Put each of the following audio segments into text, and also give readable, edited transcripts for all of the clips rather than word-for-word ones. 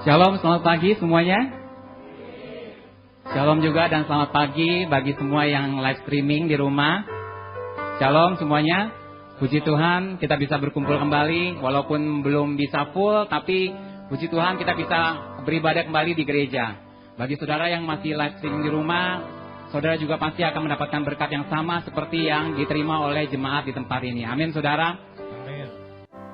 Shalom, selamat pagi semuanya. Shalom juga dan selamat pagi bagi semua yang live streaming di rumah. Shalom semuanya. Puji Tuhan kita bisa berkumpul kembali. Walaupun belum bisa full, tapi puji Tuhan kita bisa beribadah kembali di gereja. Bagi saudara yang masih live streaming di rumah, saudara juga pasti akan mendapatkan berkat yang sama seperti yang diterima oleh jemaat di tempat ini. Amin saudara. Amin.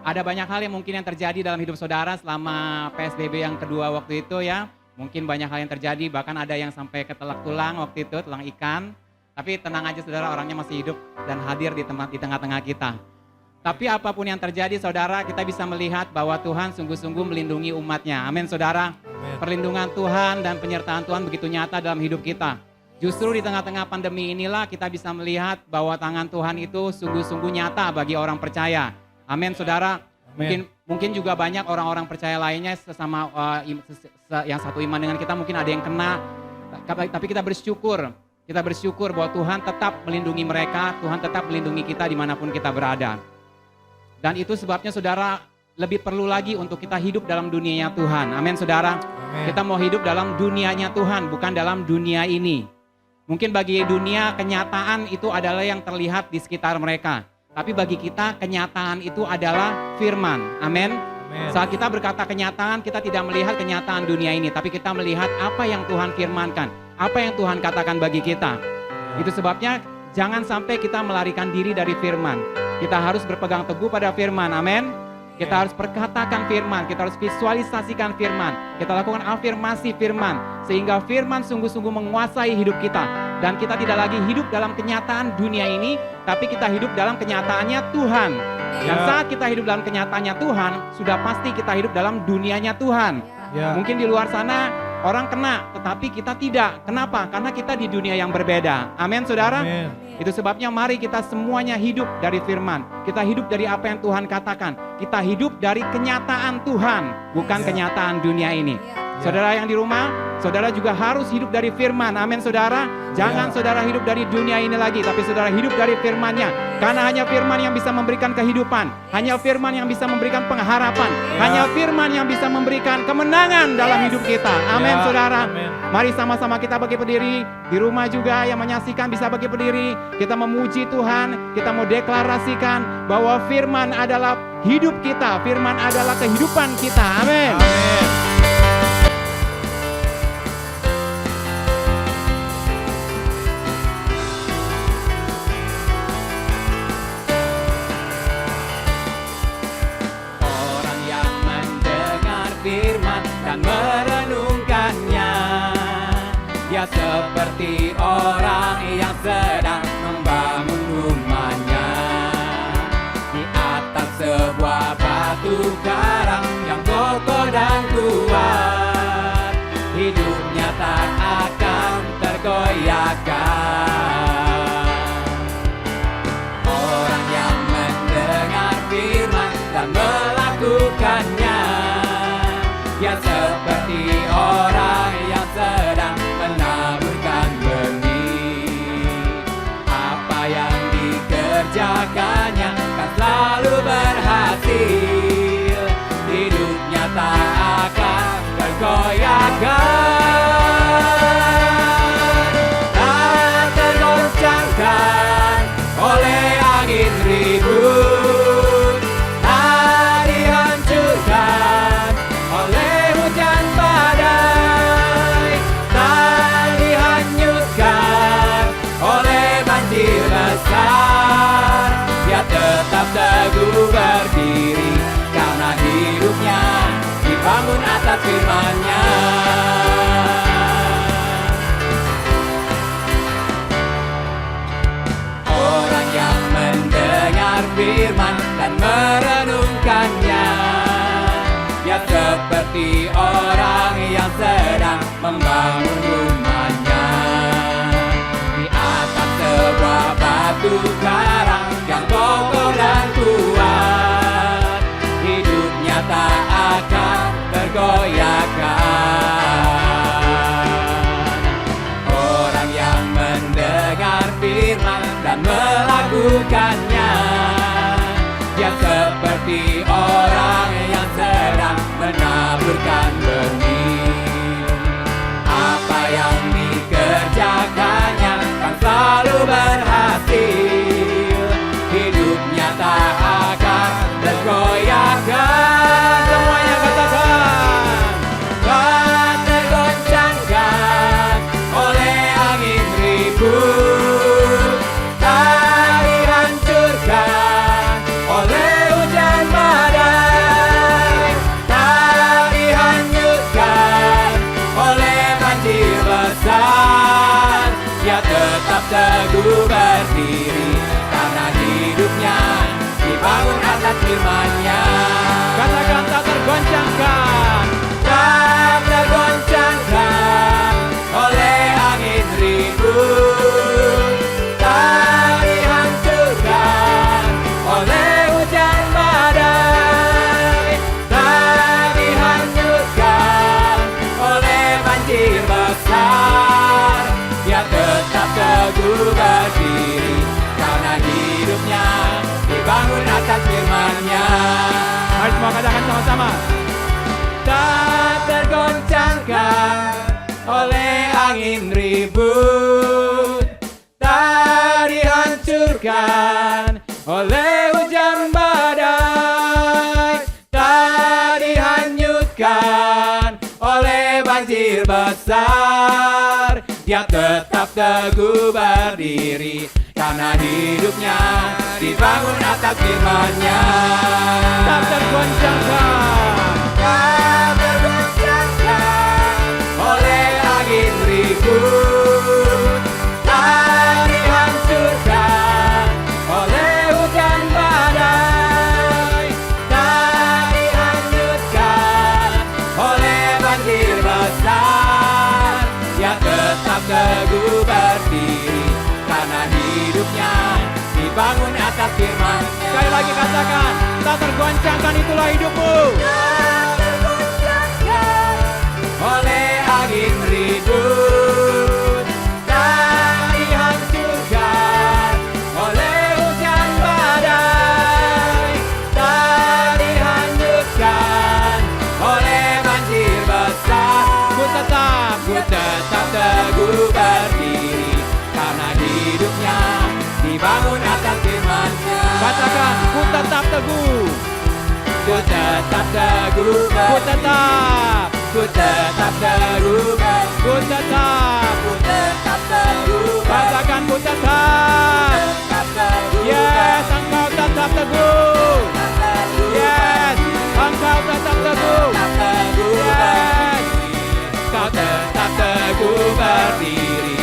Ada banyak hal yang mungkin yang terjadi dalam hidup saudara selama PSBB yang kedua waktu itu ya. Mungkin banyak hal yang terjadi, bahkan ada yang sampai ketelak tulang waktu itu, tulang ikan. Tapi tenang aja saudara, orangnya masih hidup dan hadir di tengah-tengah kita. Tapi apapun yang terjadi saudara, kita bisa melihat bahwa Tuhan sungguh-sungguh melindungi umatnya. Amin saudara. Amin. Perlindungan Tuhan dan penyertaan Tuhan begitu nyata dalam hidup kita. Justru di tengah-tengah pandemi inilah kita bisa melihat bahwa tangan Tuhan itu sungguh-sungguh nyata bagi orang percaya. Amin saudara. Mungkin juga banyak orang-orang percaya lainnya sesama yang satu iman dengan kita mungkin ada yang kena. Tapi kita bersyukur bahwa Tuhan tetap melindungi mereka, Tuhan tetap melindungi kita dimanapun kita berada. Dan itu sebabnya saudara lebih perlu lagi untuk kita hidup dalam dunianya Tuhan. Amin saudara. Amin. Kita mau hidup dalam dunianya Tuhan, bukan dalam dunia ini. Mungkin bagi dunia kenyataan itu adalah yang terlihat di sekitar mereka. Tapi bagi kita kenyataan itu adalah firman. Amin. Saat kita berkata kenyataan, kita tidak melihat kenyataan dunia ini, tapi kita melihat apa yang Tuhan firmankan, apa yang Tuhan katakan bagi kita. Itu sebabnya jangan sampai kita melarikan diri dari firman. Kita harus berpegang teguh pada firman. Amin. Kita harus perkatakan firman, kita harus visualisasikan firman, kita lakukan afirmasi firman, sehingga firman sungguh-sungguh menguasai hidup kita. Dan kita tidak lagi hidup dalam kenyataan dunia ini, tapi kita hidup dalam kenyataannya Tuhan. Dan saat kita hidup dalam kenyataannya Tuhan, sudah pasti kita hidup dalam dunianya Tuhan. Mungkin di luar sana orang kena, tetapi kita tidak. Kenapa? Karena kita di dunia yang berbeda. Amin saudara. Amin. Itu sebabnya mari kita semuanya hidup dari firman. Kita hidup dari apa yang Tuhan katakan. Kita hidup dari kenyataan Tuhan, bukan kenyataan dunia ini. Saudara yang di rumah, saudara juga harus hidup dari firman. Amin saudara. Jangan saudara hidup dari dunia ini lagi, tapi saudara hidup dari firman-Nya. Karena hanya firman yang bisa memberikan kehidupan. Hanya firman yang bisa memberikan pengharapan. Hanya firman yang bisa memberikan kemenangan dalam hidup kita. Amin saudara. Amin. Mari sama-sama kita bagi berdiri. Di rumah juga yang menyaksikan bisa bagi berdiri. Kita memuji Tuhan. Kita mau deklarasikan bahwa firman adalah hidup kita. Firman adalah kehidupan kita. Amin. Amin. Orang yang mendengar firman dan merenungkannya, dia seperti orang yang sedang membangun rumahnya di atas sebuah batu karang yang kokoh dan kuat. Hidupnya tak akan tergoyahkan. Orang yang mendengar firman dan melakukannya, dia seperti orang yang sedang menaburkan benih. Apa yang dikerjakannya kan selalu berhasil. Hidupnya tak akan tergoyahkan, tak tergoncangkan oleh angin ribut, tak dihancurkan oleh hujan badai, tak dihanyutkan oleh banjir besar. Dia tetap teguh berdiri karena hidupnya dibangun atas firman-Nya. Orang yang mendengar firman dan merenungkannya, dia seperti orang yang sedang membangun rumahnya di atas sebuah batu karang yang kokoh dan kuat. Hidupnya tak akan tergoyahkan. Orang yang mendengar firman dan melakukannya, dia seperti orang yang sedang menaburkan benih. tetap teguh berdiri, karena hidupnya dibangun atas firman-Nya. Katakan tak tergoncangkan. Tak tergoncangkan oleh angin ribut, tak dihancurkan oleh hujan badai, tak dihanyutkan oleh banjir besar. Dia tetap teguh berdiri, karena hidupnya dibangun atas firman-Nya. Mari semua katakan sama-sama. Tak tergoncangkan oleh angin ribut, tak dihancurkan oleh hujan badai, tak dihanyutkan oleh banjir besar. Dia tetap teguh berdiri, karena hidupnya dibangun atas firman-Nya. Tak tergoncangkan. Tak tergoncangkan oleh angin ribut, tak dihancurkan oleh hujan badai, tak dihanyutkan oleh banjir besar. Dia tetap teguh berdiri, karena hidupnya dibangun atas firman-Nya. Sekali lagi katakan, tak tergoncangkan itulah hidupmu. Oleh angin ribut, tak dihancurkan oleh hujan badai, tak dihanyutkan oleh banjir besar. Ku tetap teguh berdiri, karena hidupnya dibangun atas firman-Nya. Katakan, ku tetap teguh. Ku tetap teguh berdiri. Ku tetap. Ku tetap teguh berdiri. Ku tetap. Ku tetap teguh berdiri. Katakan ku tetap. Tetap teguh Yes, engkau tetap teguh. Yes, engkau tetap teguh. Yes, Kau tetap teguh berdiri.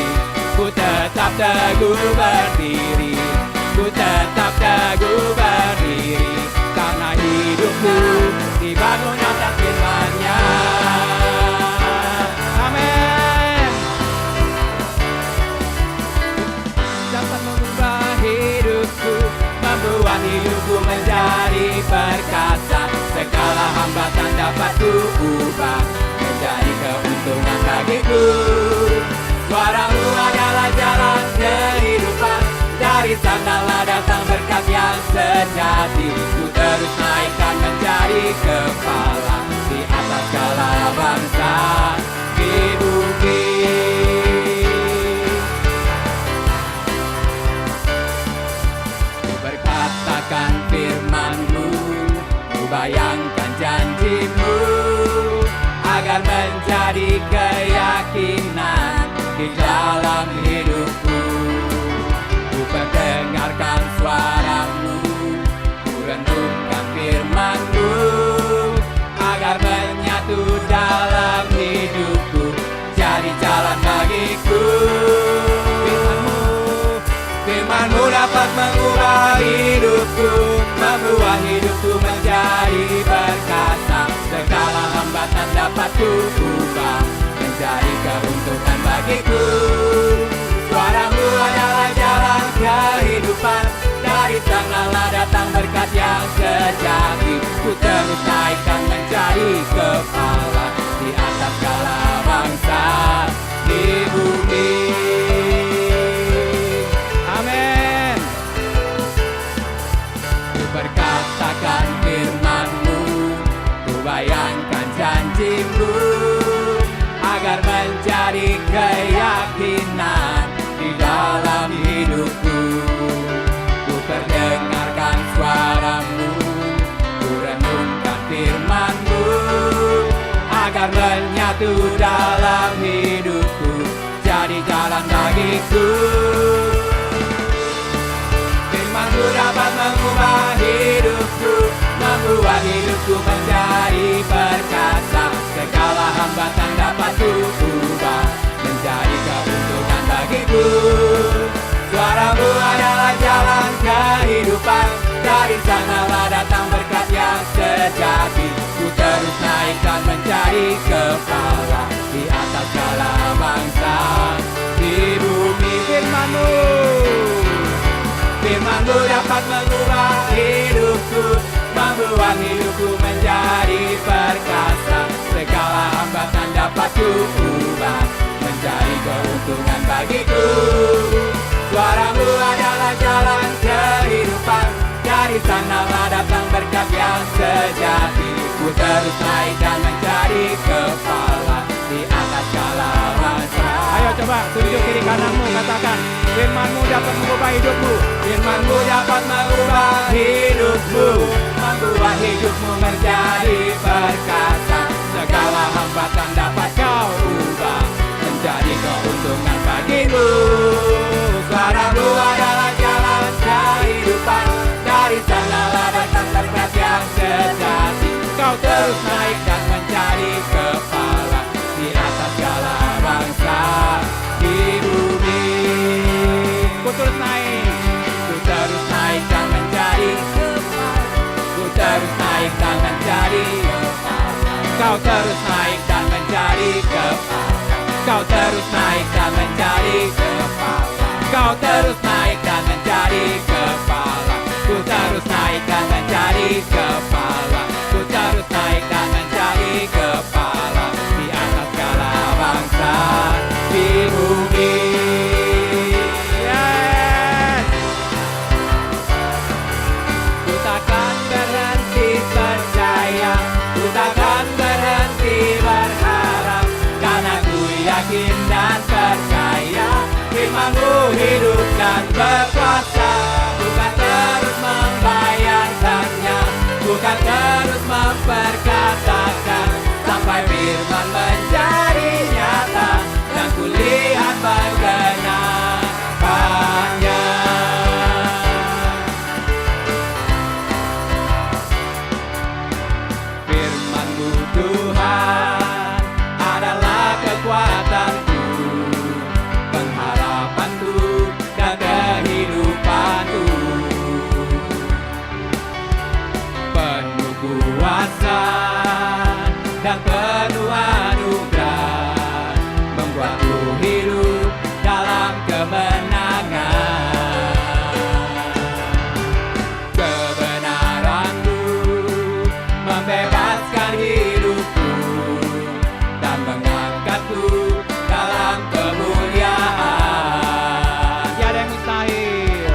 Ku tetap teguh berdiri. Ku tetap teguh berdiri, karena hidupku dibangun atas firman-Nya. amin. Dapat mengubah hidupku, membuat hidupku menjadi perkasa. Segala hambatan dapat ku ubah menjadi keuntungan bagiku. Suaramu adalah jalan kehidupan, dari sanalah datang berkat yang sejati. Ku terus naikkan menjadi kepala di atas segala bangsa di bumi. Ku berkatakan firman-Mu, ku bayangkan janji-Mu, agar menjadi keyakinan di dalam hidupku. Ku mendengarkan suara-Mu, ku renungkan firman-Mu, agar menyatu dalam hidupku, jadi jalan bagiku. Firman-Mu dapat mengubah hidupku, membuat hidupku menjadi perkasa. Segala hambatan dapat ku ubah menjadi keuntungan bagiku. Suara-Mu adalah jalan kehidupan, dari sanalah datang berkat yang sejati. Ku terus naikkan menjadi kepala di atas segala bangsa di bumi. Amin. Ku berkatakan firman-Mu, ku bayangkan janji-Mu, agar menjadi keyakinan di dalam hidupku. Ku perdengarkan suara-Mu, ku renungkan firman-Mu, agar menyatu dalam hidupku, jadi jalan bagiku. Firman-Mu dapat mengubah hidupku, membuat hidupku menjadi perkasa. Segala hambatan dapat ku ubah menjadi keuntungan bagiku. kehidupan. Dari sanalah datang berkat yang sejati. Ku terus naik dan menjadi kepala di atas segala bangsa di bumi. Firman-Mu, Firman-Mu dapat mengubah hidupku, membuat hidupku menjadi perkasa. Segala hambatan dapat ku ubah menjadi keuntungan bagiku. Suara-Mu adalah jalan kehidupan. Dari sanalah datang berkat yang sejati. Ku terus naik dan menjadi kepala di atas segala bangsa. Ayo coba tunjuk kiri kananmu, katakan, Firman-Mu dapat mengubah hidupmu. Firman-Mu dapat mengubah hidupmu, membuat hidupmu menjadi perkasa. Segala hambatan dapat kau ubah menjadi keuntungan bagimu. Suara-Mu adalah jalan kehidupan. Dari sanalah datang berkat yang sejati. Kau terus naik dan menjadi kepala di atas segala bangsa di bumi. Ku terus naik. Ku terus naik dan menjadi kepala. Ku terus naik dan menjadi kepala. Kau terus naik dan menjadi kepala. Kau terus naik dan menjadi kepala. Kau terus naik dan menjadi kepala. Ku terus naik dan menjadi kepala. Ku terus naik dan menjadi kepala di atas segala bangsa di bumi. Yes. Ku takkan berhenti percaya, ku takkan berhenti berharap, karena ku yakin dan percaya Firman-Mu hidup dan berkuasa. Bukan terus membayangkannya, bukan terus memperkatakan, sampai firman menjadi nyata dan kulihat penggenapannya. Firman-Mu Tuhan adalah kekuatanku, pengharapanku dan kehidupanku. Penuh kuasa dan penuh anugerah, membuatku hidup dalam kemenangan. Kebenaran-Mu membebaskan hidupku dan mengangkatku dalam kemuliaan. Tiada yang mustahil.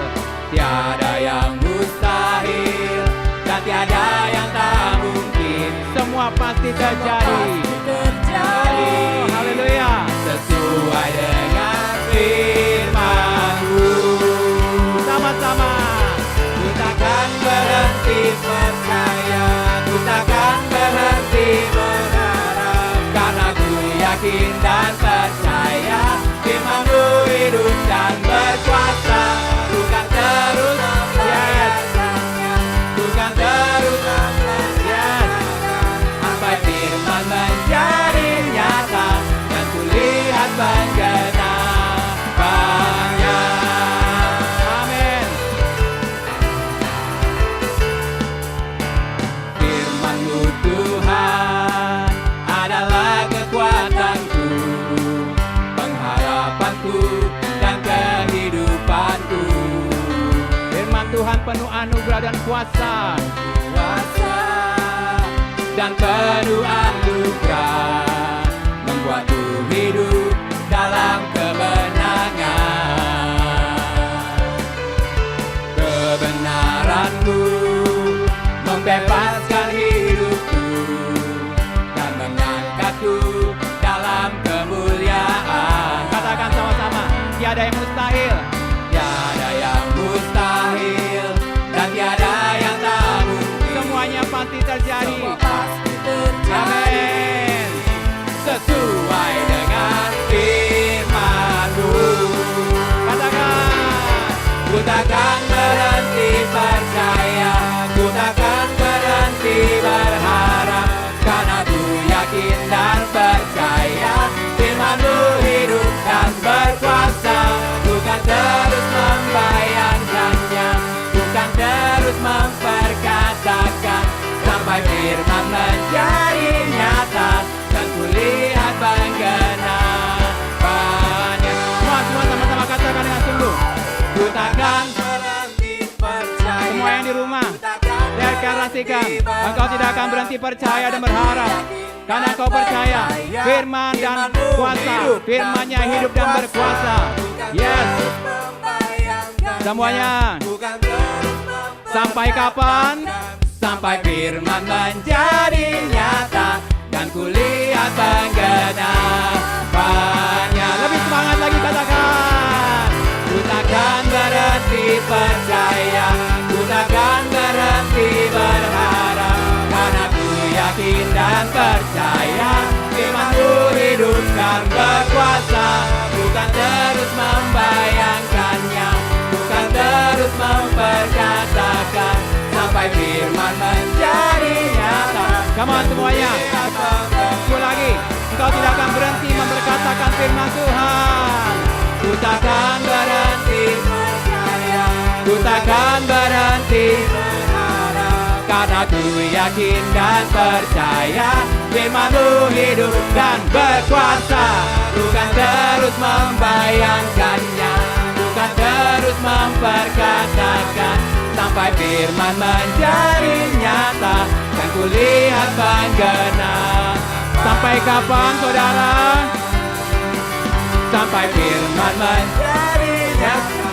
Tiada yang mustahil dan tiada yang tak mungkin. Semua pasti terjadi. Terjadi. Oh, haleluya. Sesuai dengan firman-Mu. Sama-sama. Ku takkan berhenti percaya, ku takkan berhenti berharap, karena ku yakin dan percaya Firman-Mu hidup dan berkuasa. Bukan terus membayangkannya, bukan terus membayangkan, sampai firman menjadi nyata dan kulihat penggenapannya. Amin. Firman-Mu Tuhan adalah kekuatanku, pengharapanku dan kehidupanku. Firman Tuhan penuh anugerah dan kuasa. Kuasa dan penuh anugerah, membuatku hidup dalam kemenangan. Kebenaran-Mu membebaskan hidupku dan mengangkatku dalam kemuliaan. Katakan sama-sama, tiada yang mustahil. Tiada yang mustahil dan tiada yang tak mungkin. Semuanya pasti terjadi. Semua pasti terjadi. Amin. Sesuai dengan firman-Mu. Katakan, Ku takkan berhenti percaya, ku takkan berhenti berharap, karena ku yakin dan percaya Firman-Mu hidup dan berkuasa. Bukan terus membayangkannya, bukan terus perhatikan, engkau tidak akan berhenti percaya dan berharap. Karena engkau percaya firman dan kuasa, firman-Nya hidup dan berkuasa. Yes. Semuanya. Sampai kapan? Sampai firman menjadi nyata dan kulihat penggenapannya. Lebih semangat lagi katakan. Ku takkan berhenti percaya, ku takkan berhenti berharap, karena ku yakin dan percaya firman-Mu hidup dan berkuasa. Bukan terus membayangkannya, bukan terus memperkatakan, sampai firman menjadi nyata. Come on semuanya. Sekali lagi, engkau tidak akan berhenti memperkatakan firman Tuhan. Ku takkan berhenti percaya, ku takkan berhenti berharap, karena ku yakin dan percaya firman-Mu hidup dan berkuasa. Bukan terus membayangkannya, bukan terus memperkatakan, sampai firman menjadi nyata dan kulihat penggenapan. Sampai kapan saudara? Sampai firman menjadi nyata,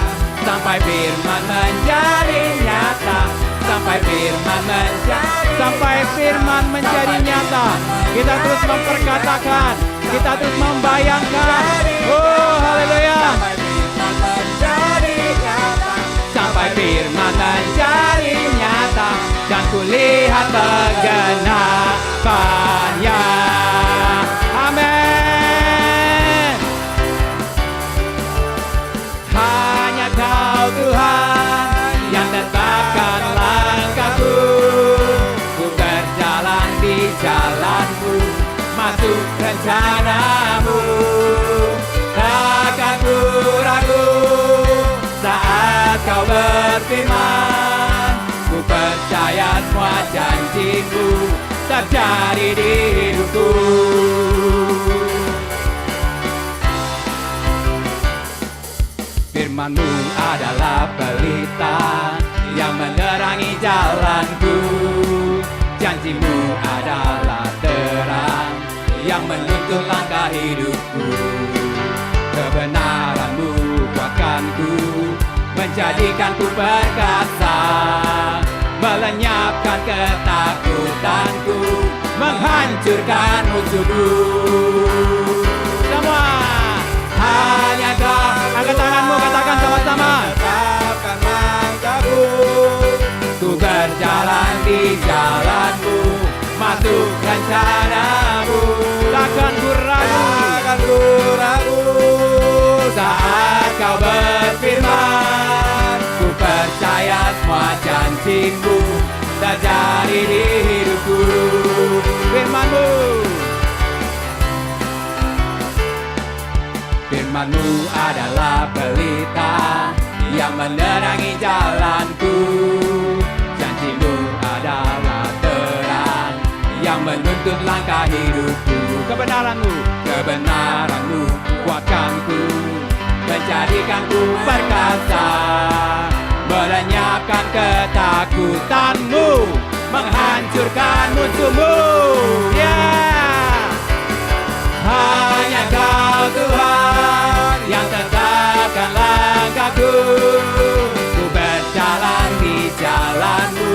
sampai firman menjadi nyata, sampai firman menjadi nyata. Kita terus memperkatakan, kita terus membayangkan. Oh haleluya. Sampai firman menjadi nyata dan kulihat penggenapannya. Amin. Hanya Kau Tuhan yang tetapkan langkahku. Ku berjalan di jalan-Mu, masuk rencana-Mu. Takkan ku ragu saat Kau berfirman. Ku percaya semua janji-Mu terjadi di hidupku. Firman-Mu adalah pelita yang menerangi jalanku. Janji-Mu adalah terang yang menuntun langkah hidupku. Kebenaran-Mu kuatkanku, menjadikanku perkasa, melenyapkan ketakutanku, menghancurkan musuhku. Semua hanya Kau. Angkat tanganmu, katakan sama-sama. Tetapkan langkahku, ku berjalan di jalan-Mu, masuk rencana-Mu. Takkan ku ragu saat Kau berfirman. Ku percaya semua janji-Mu terjadi di hidupku. Firman-Mu, firman-Mu adalah pelita yang menerangi jalanku. Janji-Mu adalah terang yang menuntun langkah hidupku. Kebenaran-Mu kuatkanku, menjadikanku perkasa, melenyapkan ketakutan-Mu, menghancurkan musuh-Mu. Yeah. Hanya Kau Tuhan yang tetapkan langkahku. Ku berjalan di jalan-Mu,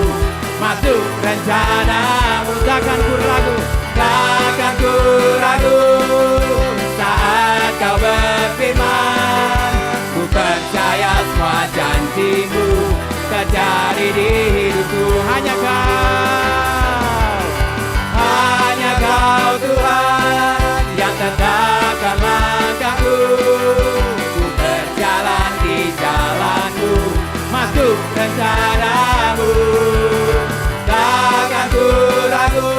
masuk rencana-Mu. Takkan ku ragu, takkan ku ragu saat Kau berfirman. Ku percaya semua janji-Mu terjadi di hidupku. Hanya Kau Tuhan yang tetapkan langkahku. Ku berjalan di jalan-Mu, masuk rencana-Mu. Takkan ku ragu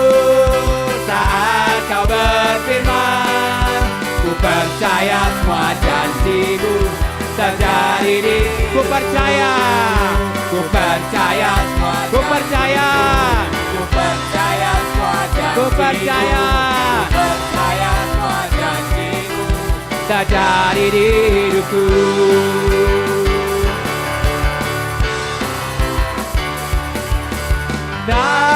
saat Kau berfirman. Ku percaya semua janji-Mu terjadi di. Ku percaya semua. Ku percaya semua janji-Mu. Ku percaya semua janji-Mu terjadi di hidupku. Nah,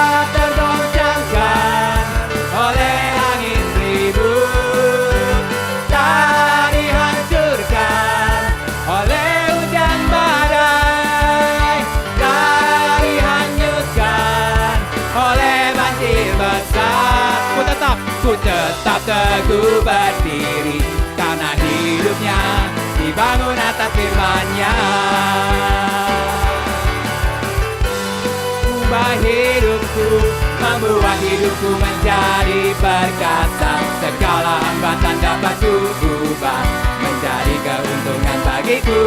bangun atas firman-Nya. Ubah hidupku, membuat hidupku menjadi perkasa. Segala hambatan dapat kuubah menjadi keuntungan bagiku.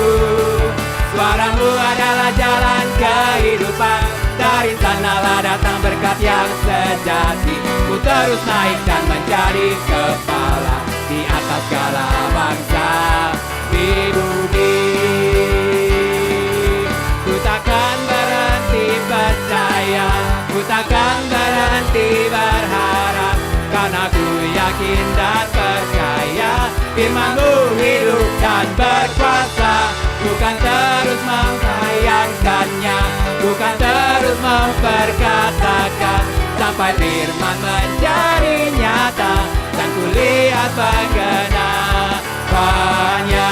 Suara-Mu adalah jalan kehidupan, dari sanalah datang berkat yang sejati. Ku terus naik dan menjadi kepala di atas segala bangsa di bumi. Ku takkan berhenti percaya, ku takkan berhenti berharap, karena ku yakin dan percaya firman-Mu hidup dan berkuasa. Bukan terus membayangkannya, bukan terus memperkatakan, sampai firman menjadi nyata dan kulihat penggenapannya.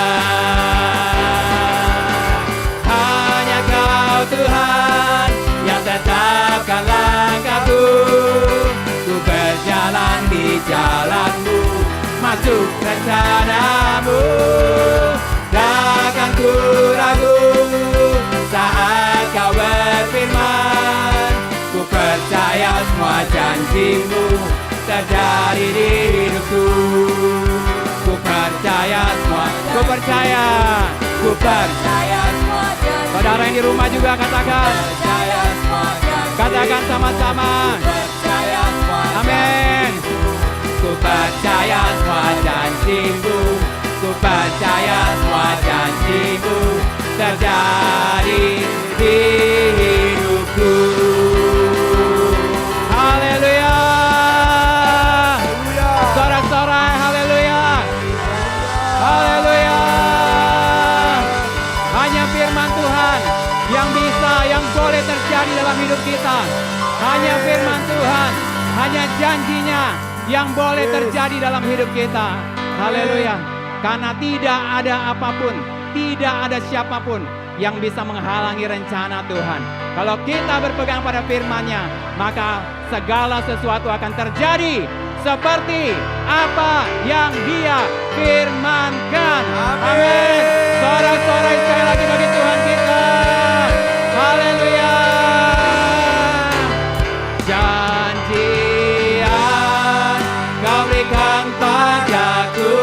Hanya Kau Tuhan yang tetapkan langkahku. Ku berjalan di jalan-Mu, masuk rencana-Mu. Takkan ku ragu saat Kau berfirman. Ku percaya semua janji-Mu terjadi di hidupku. Ku percaya semua, ku percaya semua janji. Saudara yang di rumah juga katakan, percaya semua janji. Katakan sama-sama, percaya semua janji. Amin. Ku percaya semua janji-Mu, ku percaya semua janji-Mu terjadi di hidupku. Haleluya. Sorak-sorai haleluya. Haleluya. Hanya firman Tuhan yang bisa, yang boleh terjadi dalam hidup kita. Hanya firman Tuhan, hanya janjinya yang boleh terjadi dalam hidup kita. Haleluya. Karena tidak ada apapun, tidak ada siapapun yang bisa menghalangi rencana Tuhan. Kalau kita berpegang pada firman-Nya, maka segala sesuatu akan terjadi seperti apa yang Dia firmankan. Amin. Sorak-sorai sekali lagi bagi Tuhan kita. Haleluya. Janji yang Kau berikan padaku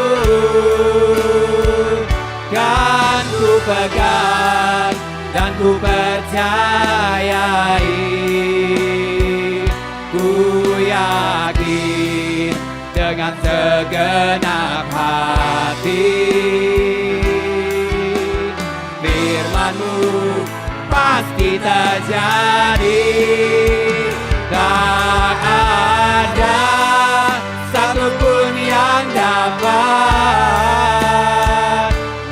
kan ku pegang dan ku percayai. Ku yakin dengan segenap hati, firman-Mu pasti terjadi. Tak ada satupun yang dapat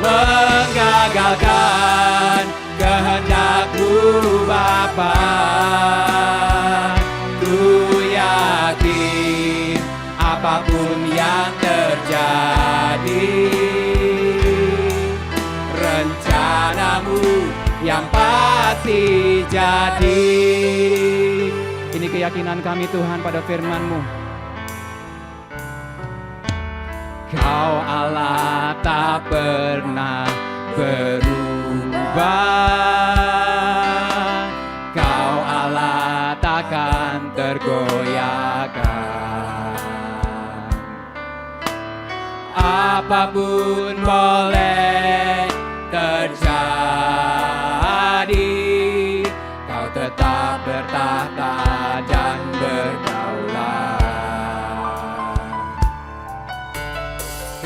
menggagalkan kehendak-Mu Bapa. Ku yakin apapun yang terjadi, rencana-Mu yang pasti jadi. Ini keyakinan kami Tuhan pada firman-Mu. Kau Allah tak pernah berubah. Kau Allah takkan tergoyahkan. Apapun boleh terjadi, Kau tetap bertahta dan berdaulat.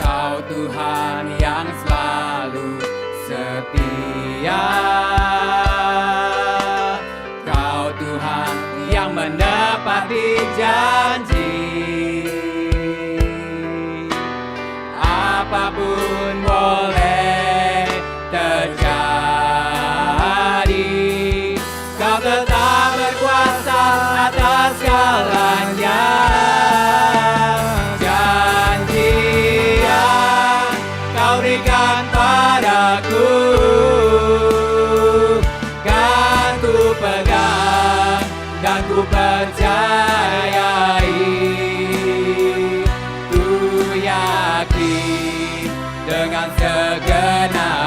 Kau Tuhan yang selalu setia. Kau Tuhan yang menepati janji. Apapun boleh terjadi, Kau tetap berkuasa atas segalanya. Janji yang Kau berikan padaku kan ku pegang dan ku percayai. Ku yakin dengan segenap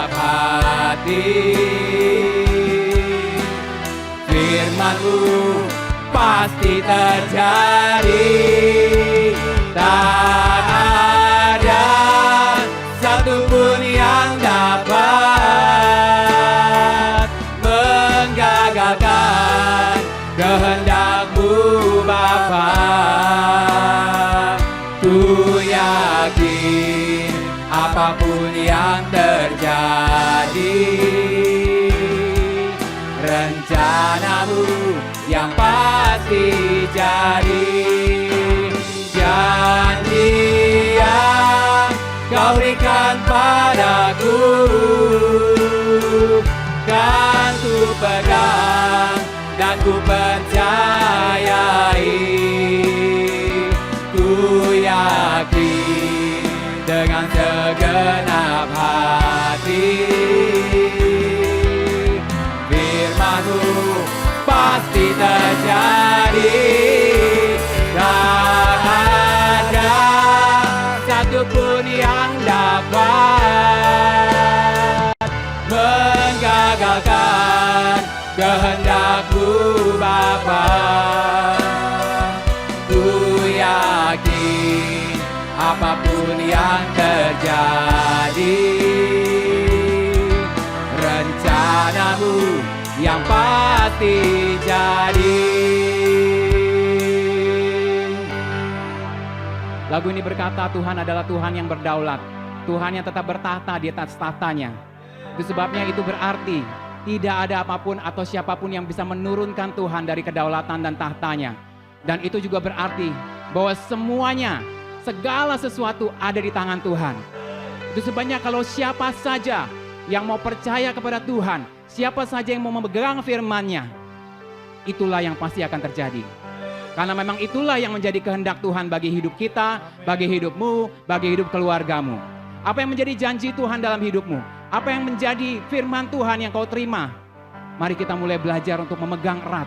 pasti. Firman-Mu pasti terjadi. Tak ada satupun yang dapat menggagalkan kehendak-Mu Bapa. Ku yakin apapun yang terjadi, rencana-Mu yang pasti jadi. Janji yang Kau berikan padaku kan ku pegang dan ku percayai. Ku yakin dengan segenap hati, firman-Mu pasti terjadi. Tak ada satupun yang dapat menggagalkan kehendak-Mu Bapa. Ku yakin apapun yang terjadi, rencana-Mu yang pasti jadi. Lagu ini berkata Tuhan adalah Tuhan yang berdaulat, Tuhan yang tetap bertahta di atas tahtanya. Itu sebabnya itu berarti tidak ada apapun atau siapapun yang bisa menurunkan Tuhan dari kedaulatan dan tahtanya. Dan itu juga berarti bahwa semuanya, segala sesuatu ada di tangan Tuhan. Itu sebabnya kalau siapa saja yang mau percaya kepada Tuhan, siapa saja yang mau memegang firman-Nya, itulah yang pasti akan terjadi. Karena memang itulah yang menjadi kehendak Tuhan bagi hidup kita, bagi hidupmu, bagi hidup keluargamu. Apa yang menjadi janji Tuhan dalam hidupmu? Apa yang menjadi firman Tuhan yang kau terima? Mari kita mulai belajar untuk memegang erat,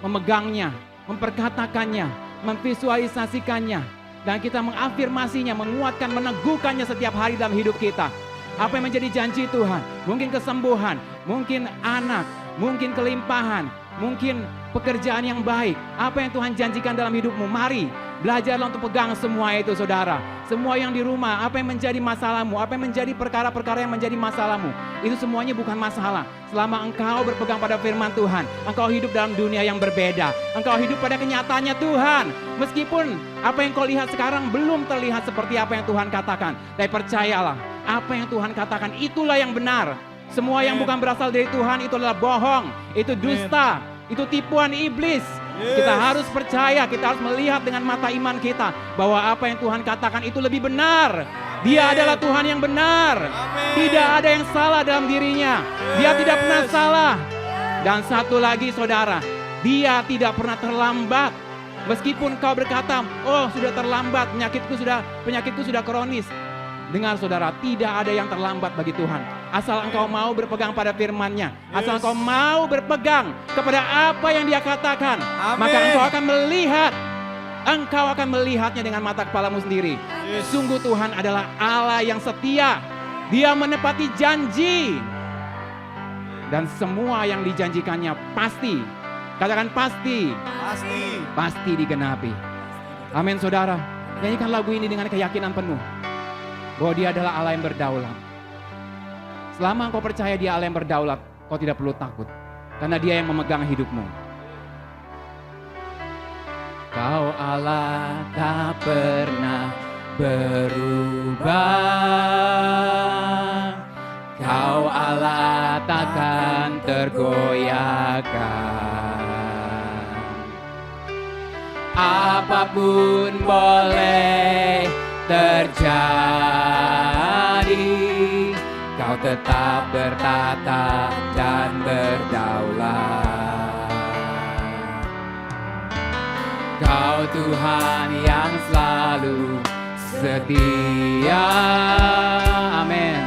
memegangnya, memperkatakannya, memvisualisasikannya, dan kita mengafirmasinya, menguatkan, meneguhkannya setiap hari dalam hidup kita. Apa yang menjadi janji Tuhan? Mungkin kesembuhan, mungkin anak, mungkin kelimpahan, mungkin pekerjaan yang baik. Apa yang Tuhan janjikan dalam hidupmu? Mari belajarlah untuk pegang semua itu, saudara. Semua yang di rumah, apa yang menjadi masalahmu, apa yang menjadi perkara-perkara yang menjadi masalahmu, itu semuanya bukan masalah. Selama engkau berpegang pada firman Tuhan, engkau hidup dalam dunia yang berbeda. Engkau hidup pada kenyataannya Tuhan. Meskipun apa yang kau lihat sekarang belum terlihat seperti apa yang Tuhan katakan, tapi percayalah, apa yang Tuhan katakan itulah yang benar. Semua yang bukan berasal dari Tuhan itu adalah bohong, itu dusta, itu tipuan iblis. Kita harus percaya, kita harus melihat dengan mata iman kita bahwa apa yang Tuhan katakan itu lebih benar. Dia adalah Tuhan yang benar. Tidak ada yang salah dalam dirinya. Dia tidak pernah salah. Dan satu lagi saudara, Dia tidak pernah terlambat. Meskipun kau berkata, oh sudah terlambat, penyakitku sudah kronis. Dengar saudara, tidak ada yang terlambat bagi Tuhan. Asal engkau mau berpegang pada firman-Nya, asal engkau mau berpegang kepada apa yang Dia katakan, maka engkau akan melihatnya dengan mata kepalamu sendiri. Sungguh Tuhan adalah Allah yang setia. Dia menepati janji. Dan semua yang dijanjikannya pasti, katakan pasti, pasti digenapi. Amin saudara. Nyanyikan lagu ini dengan keyakinan penuh bahwa Dia adalah Allah yang berdaulat. Selama engkau percaya Dia Allah yang berdaulat, kau tidak perlu takut, karena Dia yang memegang hidupmu. Kau Allah tak pernah berubah, Kau Allah takkan tergoyahkan. Apapun boleh terjadi, Kau tetap bertata dan berdaulat. Kau Tuhan yang selalu setia. Amin.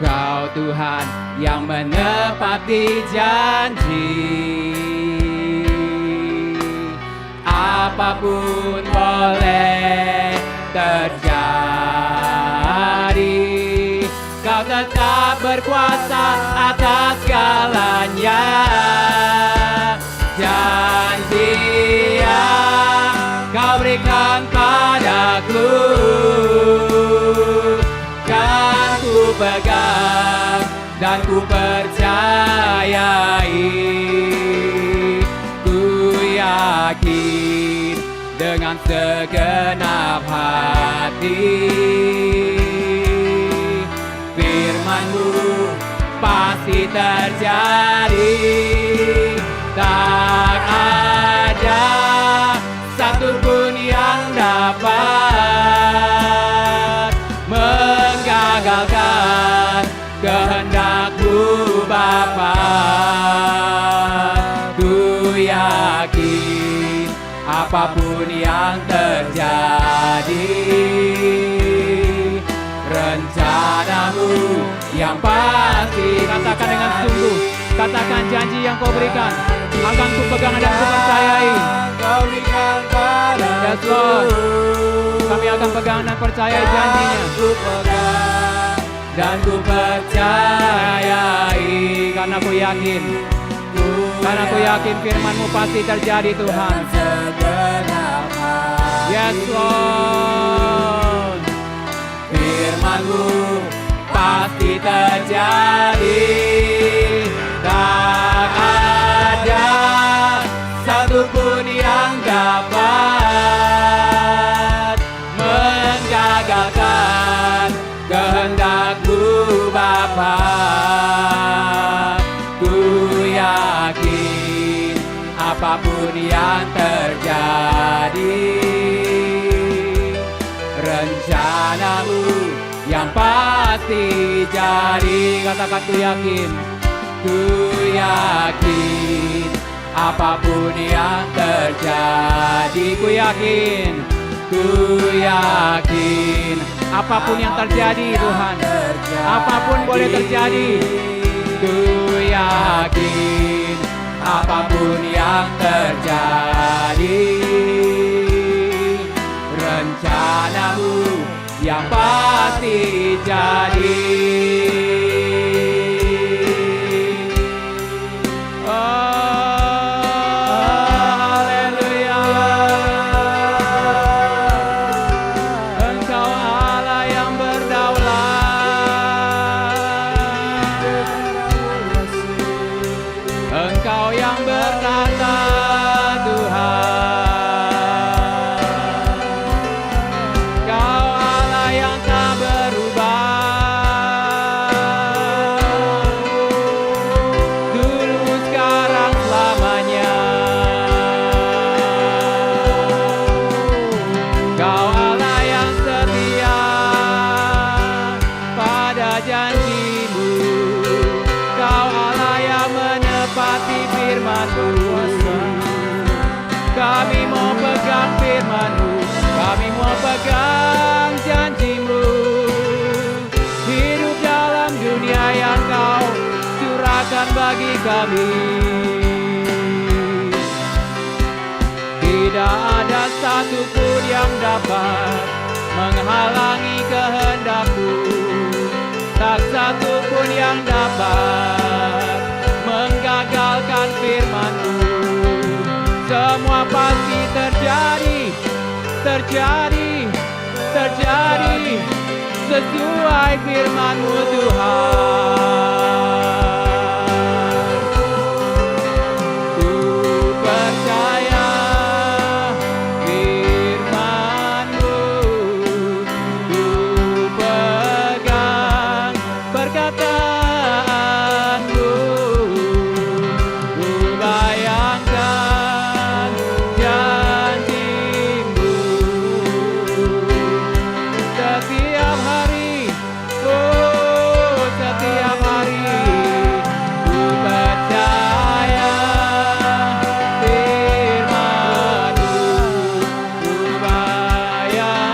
Kau Tuhan yang menepati janji. Apapun boleh terjadi, Kau tetap berkuasa atas segalanya. Janji yang kau berikan padaku kan ku pegang dan ku percayai. Ku yakin dengan segenap hati firman-Mu pasti terjadi. Tak ada satupun yang dapat menggagalkan kehendak-Mu Bapa. Ku yakin apapun yang terjadi, rencana-Mu yang pasti. Katakan dengan sungguh, katakan janji yang Kau berikan akan ku pegang dan ku percayai. Kau berikan padaku. Yes Lord, kami akan pegang dan percaya janjinya. Ku pegang dan ku percayai. Karena ku yakin, karena ku yakin firman-Mu pasti terjadi Tuhan. Yes Lord, firman-Mu pasti terjadi. Tak ada satupun yang dapat menggagalkan kehendak-Mu Bapa. Ku yakin apapun yang terjadi, rencana-Mu yang pasti jadi. Katakan ku yakin. Ku yakin apapun yang terjadi. Ku yakin, ku yakin apapun yang terjadi Tuhan, apapun boleh terjadi. Ku yakin apapun yang terjadi, rencana-Mu yang pasti jadi. Engkau yang bertata Tuhan, Kau Allah yang tak berubah, dulu sekarang selamanya. Kau Allah yang setia pada janji-Mu, Kau Allah yang menepati firman-Mu. Kami mau pegang firman-Mu, kami mau pegang janji-Mu. Hidup dalam dunia yang Kau curahkan bagi kami. Tidak ada satupun yang dapat menghalangi kehendak-Mu, tak satupun yang dapat menggagalkan firman-Mu. Semua pasti terjadi, terjadi, terjadi sesuai firman-Mu Tuhan. Ku percaya firman-Mu, ku pegang perkataan-Mu. Ku bayangkan janji-Mu setiap hari, oh setiap hari. Ku percaya firman-Mu, ku bayangkan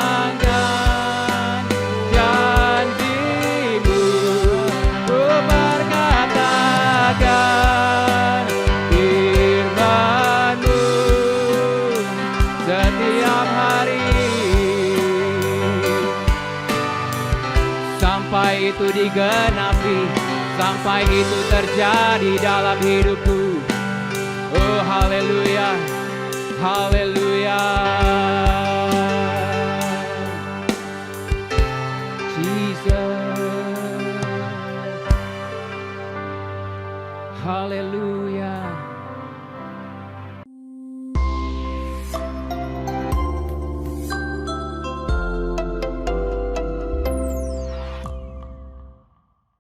janji-Mu. Oh digenapi, sampai itu terjadi dalam hidupku. Oh haleluya, haleluya. Jesus, haleluya.